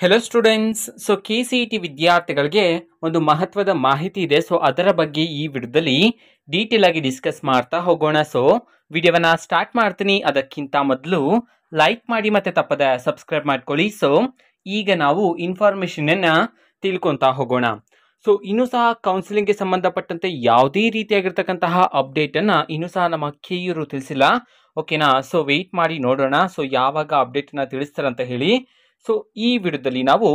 Hello students. KCET ವಿದ್ಯಾರ್ಥಿಗಳಿಗೆ ಒಂದು ಮಹತ್ವದ ಮಾಹಿತಿ ಇದೆ. ಅದರ ಬಗ್ಗೆ ಈ ವಿಡಿಯೋದಲ್ಲಿ ಡೀಟೇಲ್ ಆಗಿ ಡಿಸ್ಕಸ್ ಮಾಡ್ತಾ ಹೋಗೋಣ. ವಿಡಿಯೋವನ್ನ ಸ್ಟಾರ್ಟ್ ಮಾಡ್ತೀನಿ. ಅದಕ್ಕಿಂತ ಮೊದಲು ಲೈಕ್ ಮಾಡಿ ಮತ್ತೆ ತಪ್ಪದೆ ಸಬ್ಸ್ಕ್ರೈಬ್ ಮಾಡ್ಕೊಳ್ಳಿ. ಈಗ ನಾವು ಇನ್ಫಾರ್ಮೇಶನ್ ಅನ್ನ ತಿಳ್ಕೊಂತಾ ಹೋಗೋಣ. ಇನ್ನೂ ಸಹ ಕೌನ್ಸಿಲಿಂಗ್ಗೆ ಸಂಬಂಧಪಟ್ಟಂತೆ ಯಾವುದೇ ರೀತಿಯಾಗಿರ್ತಕ್ಕಂತಹ ಅಪ್ಡೇಟ್ ಅನ್ನ ಇನ್ನೂ ಸಹ ನಮ್ಮ ಕೆಇರು ತಿಳಿಸಿಲ್ಲ. ಓಕೆನಾ? ವೆಯ್ಟ್ ಮಾಡಿ ನೋಡೋಣ ಯಾವಾಗ ಅಪ್ಡೇಟ್ ಅನ್ನ ತಿಳಿಸ್ತಾರಂತ ಹೇಳಿ. ಈ ವಿಡಿಯೋದಲ್ಲಿ ನಾವು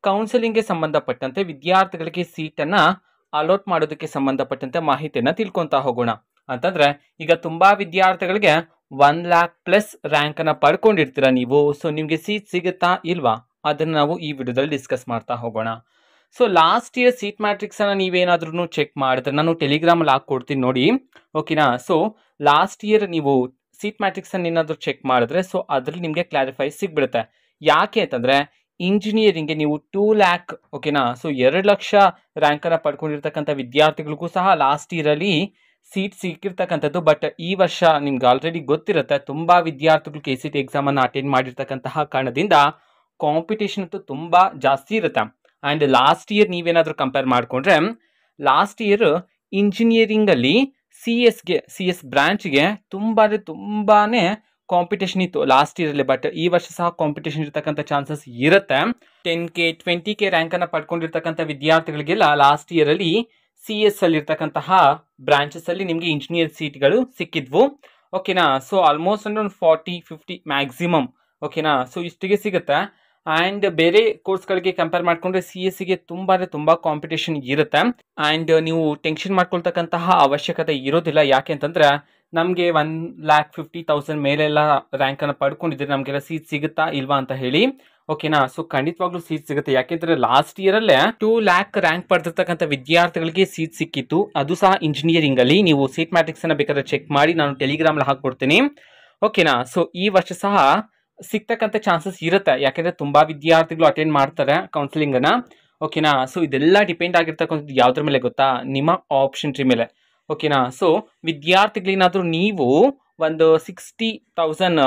ಕೌನ್ಸಿಲಿಂಗ್ಗೆ ಸಂಬಂಧಪಟ್ಟಂತೆ ವಿದ್ಯಾರ್ಥಿಗಳಿಗೆ ಸೀಟನ್ನು ಅಲಾಟ್ ಮಾಡೋದಕ್ಕೆ ಸಂಬಂಧಪಟ್ಟಂತೆ ಮಾಹಿತಿಯನ್ನು ತಿಳ್ಕೊತಾ ಹೋಗೋಣ. ಅಂತಂದ್ರೆ ಈಗ ತುಂಬಾ ವಿದ್ಯಾರ್ಥಿಗಳಿಗೆ 1,00,000+ ರ್ಯಾಂಕ್ ಅನ್ನ ಪಡ್ಕೊಂಡಿರ್ತೀರ ನೀವು. ನಿಮ್ಗೆ ಸೀಟ್ ಸಿಗುತ್ತಾ ಇಲ್ವಾ ಅದನ್ನ ನಾವು ಈ ವಿಡಿಯೋದಲ್ಲಿ ಡಿಸ್ಕಸ್ ಮಾಡ್ತಾ ಹೋಗೋಣ. ಲಾಸ್ಟ್ ಇಯರ್ ಸೀಟ್ ಮ್ಯಾಟ್ರಿಕ್ಸ್ ಅನ್ನ ನೀವೇನಾದ್ರೂ ಚೆಕ್ ಮಾಡಿದ್ರೆ ನಾನು ಟೆಲಿಗ್ರಾಮ್ ಅಲ್ಲಿ ಹಾಕೊಡ್ತೀನಿ ನೋಡಿ. ಓಕೆನಾ? ಲಾಸ್ಟ್ ಇಯರ್ ನೀವು ಸೀಟ್ ಮ್ಯಾಟ್ರಿಕ್ಸ್ ಅನ್ನ ಏನಾದ್ರು ಚೆಕ್ ಮಾಡಿದ್ರೆ ಅದ್ರಲ್ಲಿ ನಿಮ್ಗೆ ಕ್ಲಾರಿಫೈ ಸಿಗ್ಬಿಡುತ್ತೆ. ಯಾಕೆ ಅಂತಂದ್ರೆ ಇಂಜಿನಿಯರಿಂಗ್ಗೆ ನೀವು 2 lakh, ಓಕೆನಾ, 2 ಲಕ್ಷ ರ್ಯಾಂಕ್ ಅನ್ನ ಪಡ್ಕೊಂಡಿರ್ತಕ್ಕಂಥ ವಿದ್ಯಾರ್ಥಿಗಳಿಗೂ ಸಹ ಲಾಸ್ಟ್ ಇಯರ್ ಅಲ್ಲಿ ಸೀಟ್ ಸಿಕ್ಕಿರ್ತಕ್ಕಂಥದ್ದು. ಬಟ್ ಈ ವರ್ಷ ನಿಮ್ಗೆ ಆಲ್ರೆಡಿ ಗೊತ್ತಿರುತ್ತೆ, ತುಂಬಾ ವಿದ್ಯಾರ್ಥಿಗಳು KCET ಎಕ್ಸಾಮ್ ಅನ್ನ ಅಟೆಂಡ್ ಮಾಡಿರ್ತಕ್ಕಂತಹ ಕಾರಣದಿಂದ ಕಾಂಪಿಟೇಷನ್ ಅಂತೂ ತುಂಬಾ ಜಾಸ್ತಿ ಇರುತ್ತೆ. ಅಂಡ್ ಲಾಸ್ಟ್ ಇಯರ್ ನೀವೇನಾದ್ರೂ ಕಂಪೇರ್ ಮಾಡ್ಕೊಂಡ್ರೆ ಲಾಸ್ಟ್ ಇಯರ್ ಇಂಜಿನಿಯರಿಂಗ್ ಅಲ್ಲಿ CS ಬ್ರಾಂಚ್ಗೆ ತುಂಬಾನೇ ಕಾಂಪಿಟೇಷನ್ ಇತ್ತು ಲಾಸ್ಟ್ ಇಯರ್ ಅಲ್ಲಿ. ಬಟ್ ಈ ವರ್ಷ ಸಹ ಕಾಂಪಿಟೇಷನ್ ಇರತಕ್ಕಂಥ ಚಾನ್ಸಸ್ ಇರುತ್ತೆ. 10K 20K ರ್ಯಾಂಕ್ ಅನ್ನ ಪಡ್ಕೊಂಡಿರ್ತಕ್ಕಂಥ ವಿದ್ಯಾರ್ಥಿಗಳಿಗೆಲ್ಲ ಲಾಸ್ಟ್ ಇಯರ್ ಅಲ್ಲಿ CS ಅಲ್ಲಿ ಇರ್ತಕ್ಕಂತಹ ಬ್ರಾಂಚಸ್ ಅಲ್ಲಿ ನಿಮ್ಗೆ ಇಂಜಿನಿಯರ್ ಸೀಟ್ಗಳು ಸಿಕ್ಕಿದ್ವು. ಓಕೆನಾ? ಆಲ್ಮೋಸ್ಟ್ ಒಂದು 40-50 ಮ್ಯಾಕ್ಸಿಮಮ್. ಓಕೆನಾ? ಇಷ್ಟಿಗೆ ಸಿಗುತ್ತೆ. ಅಂಡ್ ಬೇರೆ ಕೋರ್ಸ್ಗಳಿಗೆ ಕಂಪೇರ್ ಮಾಡ್ಕೊಂಡ್ರೆ CS ಗೆ ತುಂಬಾ ಕಾಂಪಿಟೇಷನ್ ಇರುತ್ತೆ. ಅಂಡ್ ನೀವು ಟೆನ್ಷನ್ ಮಾಡ್ಕೊಳ್ತಕ್ಕಂತಹ ಅವಶ್ಯಕತೆ ಇರೋದಿಲ್ಲ. ಯಾಕೆ ಅಂತಂದ್ರೆ ನಮಗೆ 1,50,000 ಮೇಲೆಲ್ಲ ರ್ಯಾಂಕ್ ಅನ್ನ ಪಡ್ಕೊಂಡಿದ್ರೆ ನಮ್ಗೆಲ್ಲ ಸೀಟ್ ಸಿಗುತ್ತಾ ಇಲ್ವಾ ಅಂತ ಹೇಳಿ. ಓಕೆನಾ? ಖಂಡಿತವಾಗ್ಲೂ ಸೀಟ್ ಸಿಗುತ್ತೆ. ಯಾಕೆಂದ್ರೆ ಲಾಸ್ಟ್ ಇಯರ್ ಅಲ್ಲೇ 2 lakh ರ್ಯಾಂಕ್ ಪಡೆದಿರ್ತಕ್ಕಂಥ ವಿದ್ಯಾರ್ಥಿಗಳಿಗೆ ಸೀಟ್ ಸಿಕ್ಕಿತ್ತು, ಅದು ಸಹ ಇಂಜಿನಿಯರಿಂಗ್ ಅಲ್ಲಿ. ನೀವು ಸೀಟ್ ಮ್ಯಾಟ್ರಿಕ್ಸ್ ಅನ್ನ ಬೇಕಾದ್ರೆ ಚೆಕ್ ಮಾಡಿ, ನಾನು ಟೆಲಿಗ್ರಾಮ್ ಅಲ್ಲಿ ಹಾಕೊಡ್ತೀನಿ. ಓಕೆನಾ? ಈ ವರ್ಷ ಸಹ ಸಿಗ್ತಕ್ಕಂಥ ಚಾನ್ಸಸ್ ಇರುತ್ತೆ. ಯಾಕೆಂದ್ರೆ ತುಂಬಾ ವಿದ್ಯಾರ್ಥಿಗಳು ಅಟೆಂಡ್ ಮಾಡ್ತಾರೆ ಕೌನ್ಸಿಲಿಂಗ್ ಅನ್ನ. ಓಕೆನಾ? ಇದೆಲ್ಲ ಡಿಪೆಂಡ್ ಆಗಿರ್ತಕ್ಕಂಥದ್ದು ಯಾವ್ದ್ರ ಮೇಲೆ ಗೊತ್ತಾ? ನಿಮ್ಮ ಆಪ್ಷನ್ ಟ್ರೀ ಮೇಲೆ. ಓಕೆನಾ? ವಿದ್ಯಾರ್ಥಿಗಳೇನಾದ್ರೂ ನೀವು ಒಂದು 60,000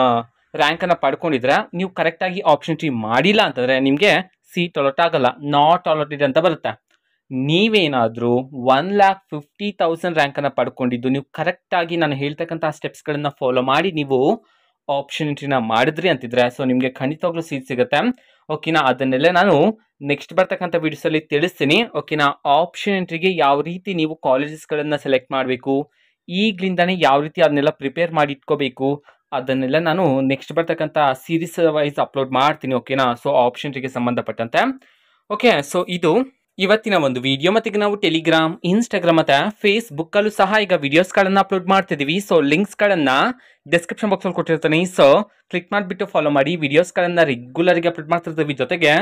ರ್ಯಾಂಕ್ ಅನ್ನ ಪಡ್ಕೊಂಡಿದ್ರೆ ನೀವು ಕರೆಕ್ಟ್ ಆಗಿ ಆಪ್ಷನ್ ಟ್ರೀ ಮಾಡಿಲ್ಲ ಅಂತಂದ್ರೆ ನಿಮ್ಗೆ ಸೀಟ್ ಅಲಾಟ್ ಆಗಲ್ಲ, ನಾಟ್ ಅಲಾಟೆಡ್ ಅಂತ ಬರುತ್ತೆ. ನೀವೇನಾದ್ರೂ 1,50,000 ರ್ಯಾಂಕ್ ಅನ್ನ ಪಡ್ಕೊಂಡಿದ್ದು ನೀವು ಕರೆಕ್ಟ್ ಆಗಿ ನಾನು ಹೇಳ್ತಕ್ಕಂತಹ ಸ್ಟೆಪ್ಸ್ ಗಳನ್ನ ಫಾಲೋ ಮಾಡಿ ನೀವು ಆಪ್ಷನ್ ಎಂಟ್ರಿನ ಮಾಡಿದ್ರಿ ಅಂತಿದ್ರೆ ನಿಮ್ಗೆ ಖಂಡಿತವಾಗ್ಲೂ ಸೀಟ್ ಸಿಗುತ್ತೆ. ಓಕೆನಾ? ಅದನ್ನೆಲ್ಲ ನಾನು ನೆಕ್ಸ್ಟ್ ಬರ್ತಕ್ಕಂಥ ವಿಡಿಯೋಸ್ ಅಲ್ಲಿ ತಿಳಿಸ್ತೀನಿ. ಓಕೆನಾ? ಆಪ್ಷನ್ ಎಂಟ್ರಿಗೆ ಯಾವ ರೀತಿ ನೀವು ಕಾಲೇಜಸ್ ಗಳನ್ನ ಸೆಲೆಕ್ಟ್ ಮಾಡಬೇಕು, ಈಗ್ಲಿಂದಾನೇ ಯಾವ ರೀತಿ ಅದನ್ನೆಲ್ಲ ಪ್ರಿಪೇರ್ ಮಾಡಿ ಇಟ್ಕೋಬೇಕು, ಅದನ್ನೆಲ್ಲ ನಾನು ನೆಕ್ಸ್ಟ್ ಬರ್ತಕ್ಕಂಥ ಸೀರೀಸ್ ವೈಸ್ ಅಪ್ಲೋಡ್ ಮಾಡ್ತೀನಿ. ಓಕೆನಾ? ಆಪ್ಷನ್ ಎಂಟ್ರಿಗೆ ಸಂಬಂಧಪಟ್ಟಂತೆ. ಓಕೆ, ಇದು ಇವತ್ತಿನ ಒಂದು ವಿಡಿಯೋ. ಮತ್ತೆ ಈಗ ನಾವು ಟೆಲಿಗ್ರಾಮ್, ಇನ್ಸ್ಟಾಗ್ರಾಮ್ ಮತ್ತೆ ಫೇಸ್ಬುಕ್ ಅಲ್ಲೂ ಸಹ ಈಗ ವಿಡಿಯೋಸ್ ಗಳನ್ನ ಅಪ್ಲೋಡ್ ಮಾಡ್ತಿದೀವಿ. ಲಿಂಕ್ಸ್ ಗಳನ್ನ ಡಿಸ್ಕ್ರಿಪ್ಷನ್ ಬಾಕ್ಸ್ ಅಲ್ಲಿ ಕೊಟ್ಟಿರ್ತೀನಿ. ಕ್ಲಿಕ್ ಮಾಡಿಬಿಟ್ಟು ಫಾಲೋ ಮಾಡಿ. ವಿಡಿಯೋಸ್ ಗಳನ್ನ ರೆಗ್ಯುಲರ್ ಆಗಿ ಅಪ್ಲೋಡ್ ಮಾಡ್ತಿರ್ತೀವಿ. ಜೊತೆಗೆ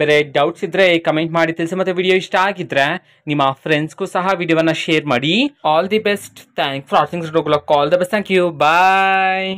ಬೇರೆ ಡೌಟ್ಸ್ ಇದ್ರೆ ಕಮೆಂಟ್ ಮಾಡಿ ತಿಳಿಸಿ. ಮತ್ತೆ ವಿಡಿಯೋ ಇಷ್ಟ ಆಗಿದ್ರೆ ನಿಮ್ಮ ಫ್ರೆಂಡ್ಸ್ಗೂ ಸಹ ವಿಡಿಯೋವನ್ನ ಶೇರ್ ಮಾಡಿ. All the best. Thanks for watching. All the best. Thank you. Bye.